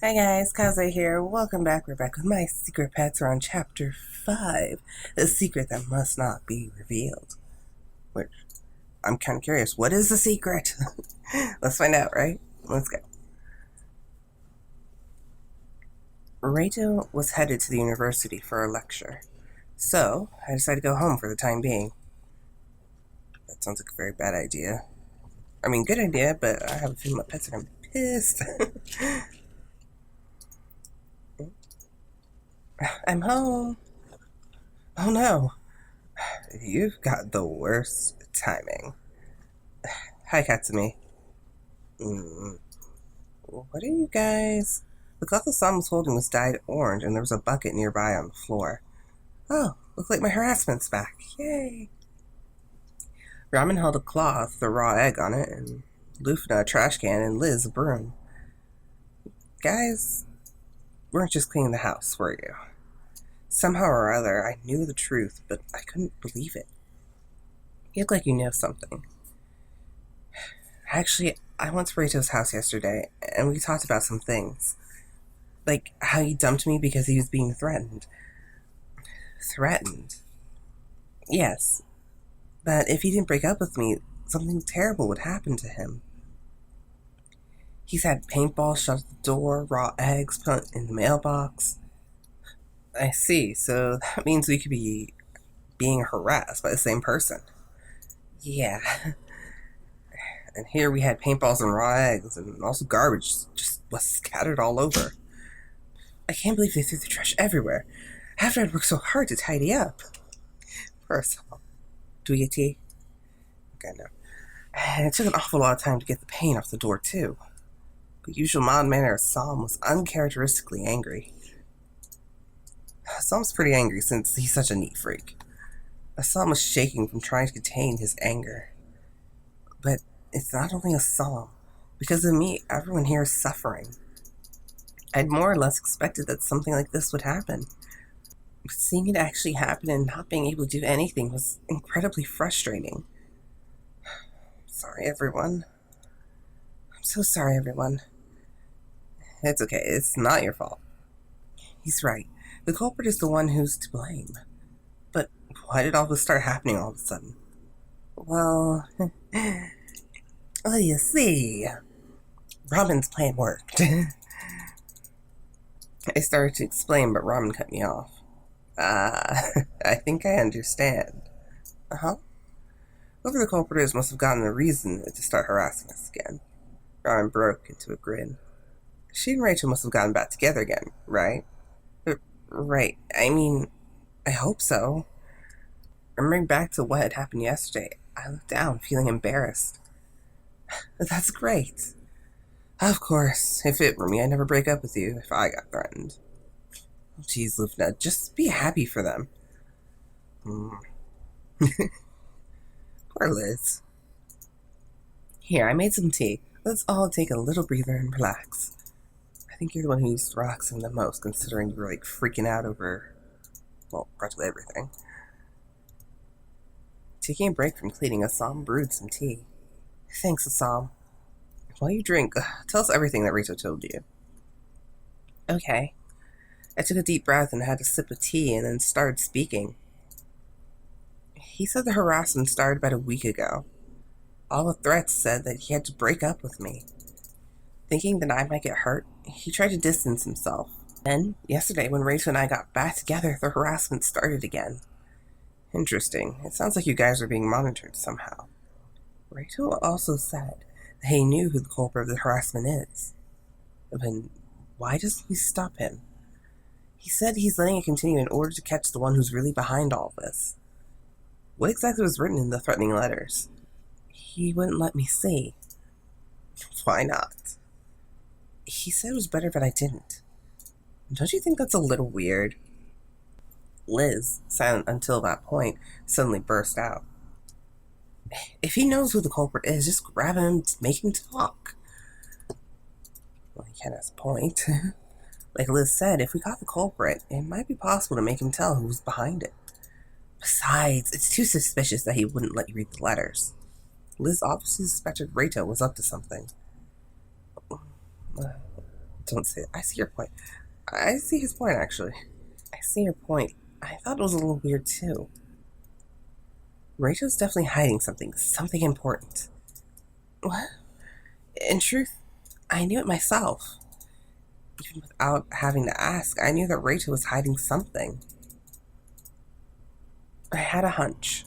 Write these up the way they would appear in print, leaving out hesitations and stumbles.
Hi guys, Kaze here. Welcome back. We're back with my secret pets. We're on chapter 5, the secret that must not be revealed. Which, I'm kind of curious, what is the secret? Let's find out, right? Let's go. Reito was headed to the university for a lecture, so I decided to go home for the time being. That sounds like a very bad idea. I mean, good idea, but I have a feeling my pets are going to be pissed. I'm home. Oh no. You've got the worst timing. Hi, Katsumi. What are you guys? The cloth the son was holding was dyed orange, and there was a bucket nearby on the floor. Oh, looks like my harassment's back. Yay! Ramin held a cloth with a raw egg on it, and Lufna a trash can, and Lize a broom. Guys, weren't just cleaning the house, were you? Somehow or other, I knew the truth, but I couldn't believe it. You look like you know something. Actually, I went to Reito's house yesterday, and we talked about some things. Like how he dumped me because he was being threatened. Threatened? Yes. But if he didn't break up with me, something terrible would happen to him. He's had paintballs shut at the door, raw eggs put in the mailbox. I see, so that means we could be being harassed by the same person. Yeah. And here we had paintballs and raw eggs, and also garbage just was scattered all over. I can't believe they threw the trash everywhere, after I'd worked so hard to tidy up. First of all, do we get tea? Okay, no. And it took an awful lot of time to get the paint off the door, too. The usual mild manner of Assam was uncharacteristically angry. Assam's pretty angry since he's such a neat freak. Assam was shaking from trying to contain his anger. But it's not only Assam. Because of me, everyone here is suffering. I'd more or less expected that something like this would happen. But seeing it actually happen and not being able to do anything was incredibly frustrating. Sorry, everyone. I'm so sorry, everyone. It's okay, it's not your fault. He's right. The culprit is the one who's to blame. But why did all this start happening all of a sudden? Well, you see, Ramin's plan worked. I started to explain, but Ramin cut me off. I think I understand. Uh-huh. Whoever the culprit is must have gotten a reason to start harassing us again. Ramin broke into a grin. She and Rachel must have gotten back together again, right? Right. I mean, I hope so. Remembering back to what had happened yesterday, I looked down, feeling embarrassed. That's great. Of course, if it were me, I'd never break up with you if I got threatened. Oh, geez, Lufna, just be happy for them. Poor Liz. Here, I made some tea. Let's all take a little breather and relax. I think you're the one who needs relaxing the most, considering you're like freaking out over, well, practically everything. Taking a break from cleaning, Assam brewed some tea. Thanks, Assam. While you drink, tell us everything that Reito told you. Okay. I took a deep breath and had a sip of tea and then started speaking. He said the harassment started about a week ago. All the threats said that he had to break up with me. Thinking that I might get hurt, he tried to distance himself. Then, yesterday, when Rachel and I got back together, the harassment started again. Interesting. It sounds like you guys are being monitored somehow. Rachel also said that he knew who the culprit of the harassment is. Then, why doesn't he stop him? He said he's letting it continue in order to catch the one who's really behind all this. What exactly was written in the threatening letters? He wouldn't let me see. Why not? He said it was better if I didn't. Don't you think that's a little weird? Liz, silent until that point, suddenly burst out. If he knows who the culprit is, just grab him and make him talk. Well, he kind of has a point. Like Liz said, if we got the culprit, it might be possible to make him tell who was behind it. Besides, it's too suspicious that he wouldn't let you read the letters. Liz obviously suspected Reito was up to something. don't say it. I see your point. I see his point, actually. I see your point. I thought it was a little weird, too. Reito's definitely hiding something important. What? In truth, I knew it myself. Even without having to ask, I knew that Reito was hiding something. I had a hunch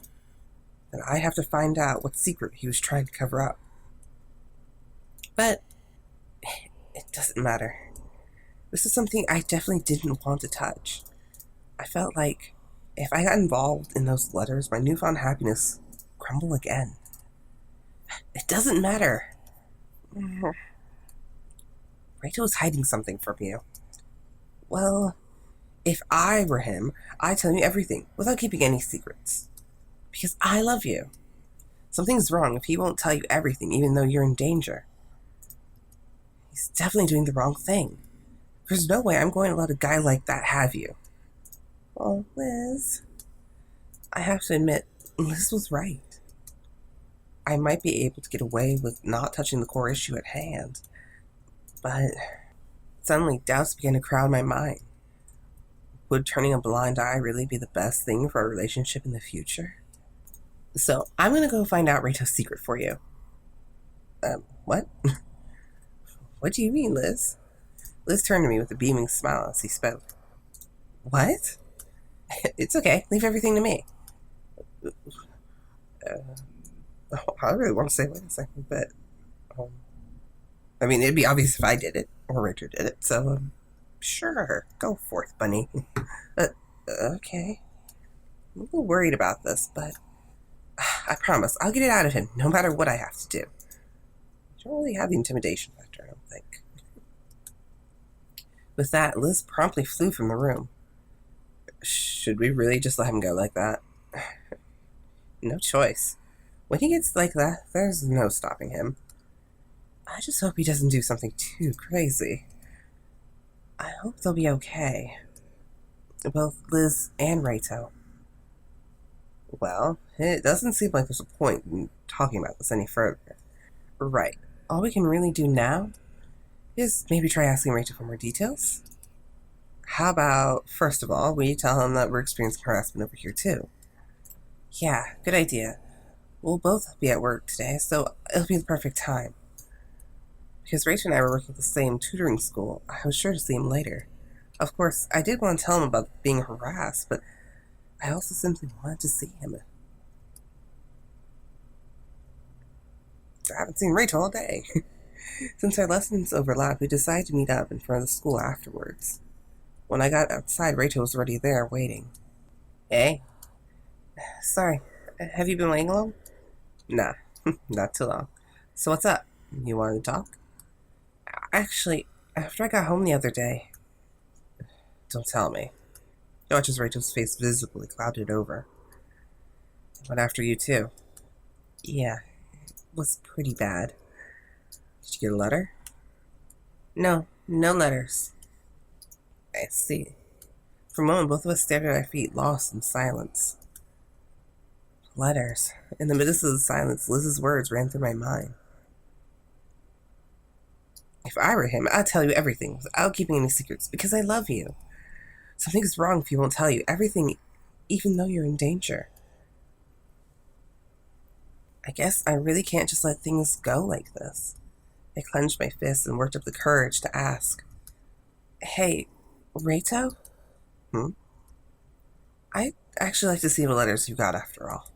that I'd have to find out what secret he was trying to cover up. But it doesn't matter. This is something I definitely didn't want to touch. I felt like if I got involved in those letters, my newfound happiness crumble again. It doesn't matter. Reito was hiding something from you. Well, if I were him, I'd tell you everything without keeping any secrets. Because I love you. Something's wrong if he won't tell you everything even though you're in danger. He's definitely doing the wrong thing. There's no way I'm going to let a guy like that have you. Well, Liz, I have to admit, Liz was right. I might be able to get away with not touching the core issue at hand, but suddenly doubts began to crowd my mind. Would turning a blind eye really be the best thing for a relationship in the future? So I'm going to go find out Reito's secret for you. What? What do you mean, Liz? Liz turned to me with a beaming smile as he spoke. What? It's okay. Leave everything to me. I really want to say wait a second, but I mean, it'd be obvious if I did it or Richard did it. So, sure, go forth, bunny. Okay. I'm a little worried about this, but I promise I'll get it out of him, no matter what I have to do. You don't really have the intimidation factor, I don't think. With that, Liz promptly flew from the room. Should we really just let him go like that? No choice. When he gets like that, there's no stopping him. I just hope he doesn't do something too crazy. I hope they'll be okay. Both Liz and Reito. Well, it doesn't seem like there's a point in talking about this any further. Right. All we can really do now is maybe try asking Reito for more details. How about, first of all, we tell him that we're experiencing harassment over here too? Yeah, good idea. We'll both be at work today, so it'll be the perfect time. Because Reito and I were working at the same tutoring school, I was sure to see him later. Of course, I did want to tell him about being harassed, but I also simply wanted to see him. I haven't seen Reito all day. Since our lessons overlapped, we decided to meet up in front of the school afterwards. When I got outside, Reito was already there, waiting. Hey. Sorry, have you been waiting long? Nah, not too long. So what's up? You wanted to talk? Actually, after I got home the other day... Don't tell me. He watches Reito's face visibly clouded over. I went after you too. Yeah, it was pretty bad. Did you get a letter? No letters. I see. For a moment, both of us stared at our feet, lost in silence. Letters. In the midst of the silence, Liz's words ran through my mind. If I were him, I'd tell you everything without keeping any secrets, because I love you. Something's wrong if he won't tell you everything, even though you're in danger. I guess I really can't just let things go like this. I clenched my fists and worked up the courage to ask. Hey, Reito? I'd actually like to see the letters you got after all.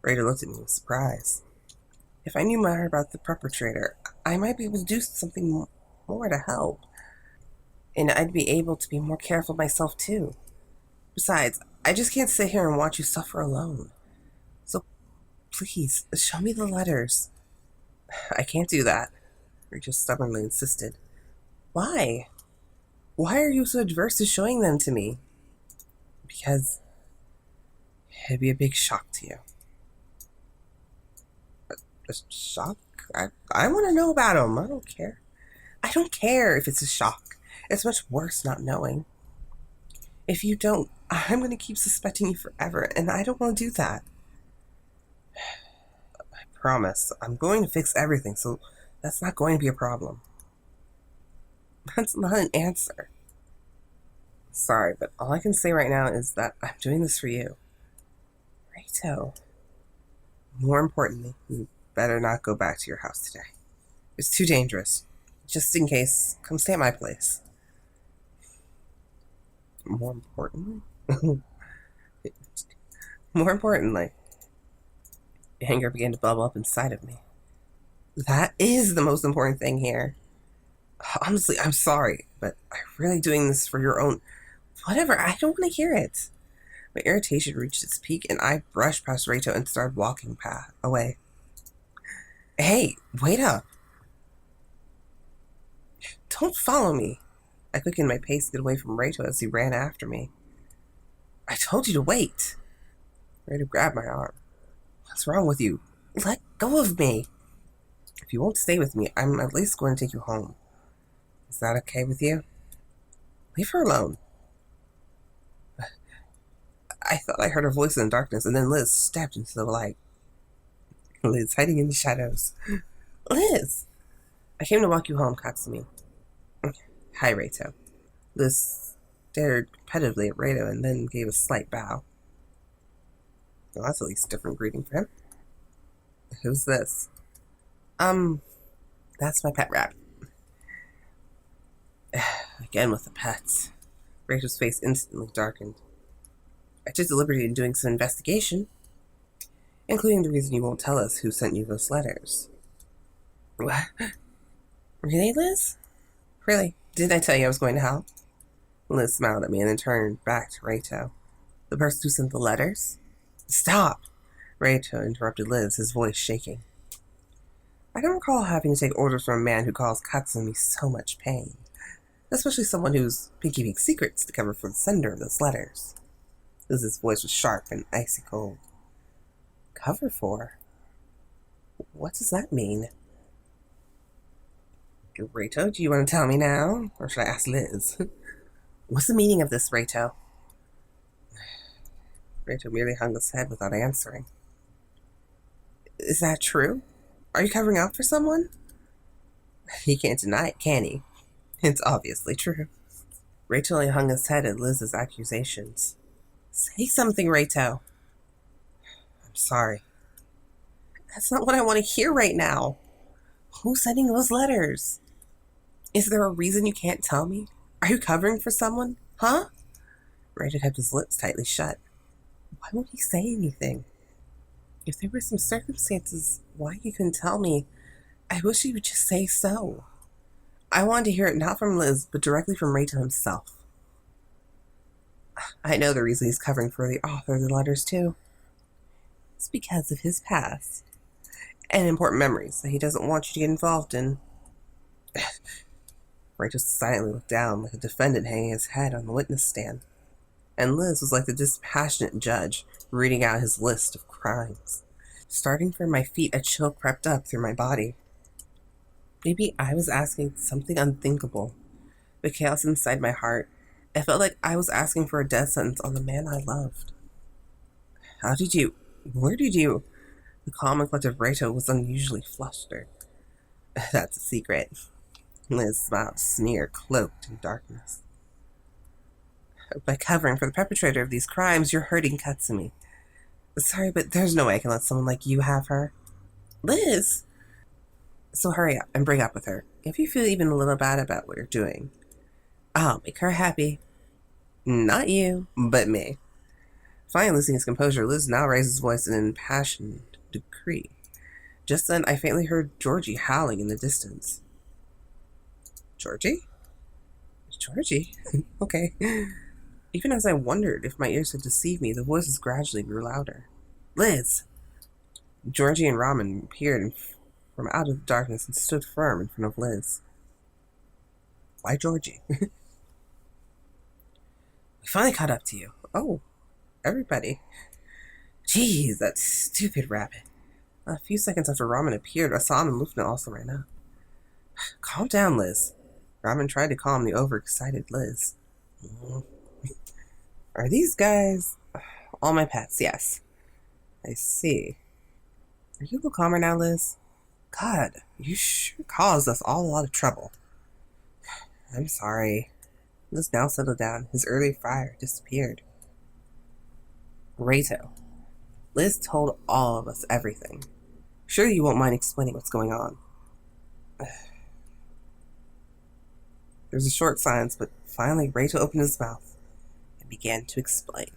Reito looked at me with surprise. If I knew more about the perpetrator, I might be able to do something more to help. And I'd be able to be more careful myself too. Besides, I just can't sit here and watch you suffer alone. So please, show me the letters. I can't do that, Reito stubbornly insisted. Why? Why are you so adverse to showing them to me? Because it'd be a big shock to you. A shock? I want to know about them. I don't care. I don't care if it's a shock. It's much worse not knowing. If you don't, I'm going to keep suspecting you forever, and I don't want to do that. I promise. I'm going to fix everything, so that's not going to be a problem. That's not an answer. Sorry, but all I can say right now is that I'm doing this for you. Reito. More importantly, you better not go back to your house today. It's too dangerous. Just in case, come stay at my place. More importantly? More importantly, anger began to bubble up inside of me. That is the most important thing here. Honestly, I'm sorry, but I'm really doing this for your own... Whatever, I don't want to hear it. My irritation reached its peak, and I brushed past Reito and started walking away. Hey, wait up. Don't follow me. I quickened my pace to get away from Reito as he ran after me. I told you to wait. Reito grabbed my arm. What's wrong with you? Let go of me. If you won't stay with me, I'm at least going to take you home. Is that okay with you? Leave her alone. I thought I heard her voice in the darkness, and then Lize stepped into the light. Liz hiding in the shadows. Liz! I came to walk you home, Katsumi. Hi, Reito. Liz stared competitively at Reito and then gave a slight bow. Well, that's at least a different greeting for him. Who's this? That's my pet rabbit. Again with the pets. Reito's face instantly darkened. I took the liberty in doing some investigation, including the reason you won't tell us who sent you those letters. What? Really, Liz? Really? Didn't I tell you I was going to help? Liz smiled at me and then turned back to Reito. The person who sent the letters? Stop! Reito interrupted Liz, his voice shaking. I don't recall having to take orders from a man who caused Katsumi so much pain, especially someone who's been keeping secrets to cover for the sender of those letters. Liz's voice was sharp and icy cold. Cover for? What does that mean? Reito, do you want to tell me now? Or should I ask Liz? What's the meaning of this, Reito? Reito merely hung his head without answering. Is that true? Are you covering up for someone? He can't deny it, can he? It's obviously true. Reito only hung his head at Liz's accusations. Say something, Reito. I'm sorry. That's not what I want to hear right now. Who's sending those letters? Is there a reason you can't tell me? Are you covering for someone? Huh? Reito kept his lips tightly shut. Why won't he say anything? If there were some circumstances why he couldn't tell me, I wish he would just say so. I wanted to hear it not from Liz, but directly from Reito himself. I know the reason he's covering for the author of the letters, too. It's because of his past and important memories that he doesn't want you to get involved in. Reito silently looked down like a defendant hanging his head on the witness stand, and Liz was like the dispassionate judge reading out his list of crimes. Starting from my feet, a chill crept up through my body. Maybe I was asking something unthinkable. The chaos inside my heart, it felt like I was asking for a death sentence on the man I loved. Where did you? The calm and collective Reito was unusually flustered. That's a secret. Liz smiled, sneer, cloaked in darkness. By covering for the perpetrator of these crimes, you're hurting Katsumi. Sorry, but there's no way I can let someone like you have her. Liz! So hurry up and break up with her. If you feel even a little bad about what you're doing, I'll make her happy. Not you, but me. Finally losing his composure, Liz now raised his voice in an impassioned decree. Just then, I faintly heard Georgie howling in the distance. Georgie? Georgie? Okay. Even as I wondered if my ears had deceived me, the voices gradually grew louder. Liz! Georgie and Ramin appeared from out of the darkness and stood firm in front of Liz. Why Georgie? We finally caught up to you. Oh, everybody. Jeez, that stupid rabbit. A few seconds after Ramin appeared, Assam and Lufna also ran up. Calm down, Liz. Ramin tried to calm the overexcited Liz. Are these guys all my pets? Yes. I see. Are you a little calmer now, Liz? God, you sure caused us all a lot of trouble. I'm sorry. Let's now settle down. His early fire disappeared. Reito. Liz told all of us everything. Sure you won't mind explaining what's going on. There's a short silence, but finally Reito opened his mouth and began to explain.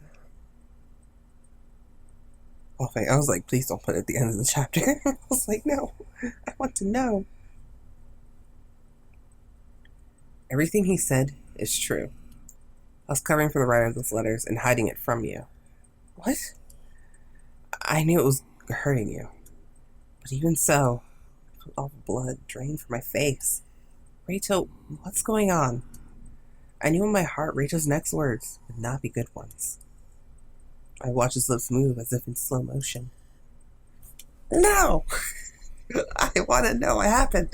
Okay, I was like, please don't put it at the end of the chapter. I was like, no, I want to know. Everything he said is true. I was covering for the writer of those letters and hiding it from you. What? I knew it was hurting you. But even so, I felt all the blood drain from my face. Reito, what's going on? I knew in my heart Reito's next words would not be good ones. I watched his lips move as if in slow motion. No! I want to know what happened.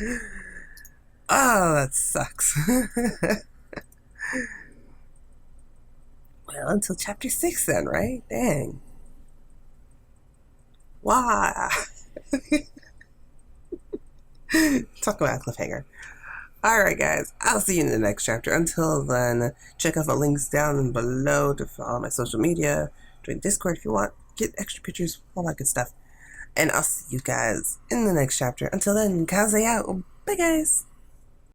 Oh, that sucks. Well, until chapter 6 then, right? Dang. Why? Talk about cliffhanger. Alright guys, I'll see you in the next chapter. Until then, check out the links down below to follow my social media, join Discord if you want, get extra pictures, all that good stuff. And I'll see you guys in the next chapter. Until then, Kaze out. Bye guys.